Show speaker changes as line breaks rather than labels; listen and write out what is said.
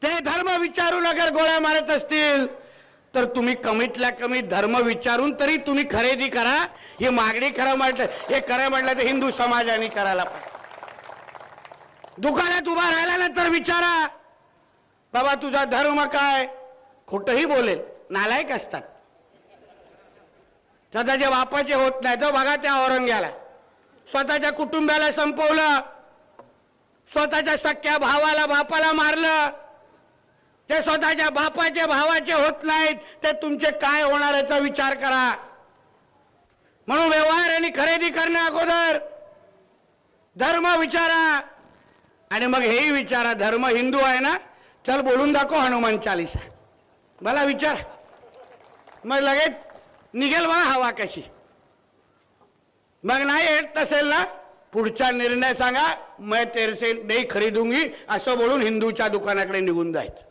ते धर्म विचारून अगर गोळ्या मारत असतील तर तुम्ही कमीतल्या कमी धर्म विचारून तरी तुम्ही खरेदी करा. ही मागणी खरं म्हटलं, हे खरं म्हटलं तर हिंदू समाजाने करायला पाहिजे. दुकानात उभा राहिल्यानंतर विचारा, बाबा तुझा धर्म काय? खोटंही बोलेल, नालायक असतात. स्वतःच्या बापाचे होत नाही तर बघा त्या औरंग्याला स्वतःच्या कुटुंबाला संपवलं, स्वतःच्या सख्या भावाला बापाला मारलं. ते स्वतःच्या बापाचे भावाचे होत नाहीत ते तुमचे काय होणार याचा विचार करा. म्हणून व्यवहार आणि खरेदी करण्या अगोदर धर्म विचारा आणि मग हेही विचारा, धर्म हिंदू आहे ना, चल बोलून दाखव हनुमान चालीसा, मला विचार, मग लगेच निघेल बघा हवा कशी. मग नाही येत नसेल ना, पुढचा निर्णय सांगा, मैं तेरे से नहीं खरीदूंगी असं बोलून हिंदूच्या दुकानाकडे निघून जायचं.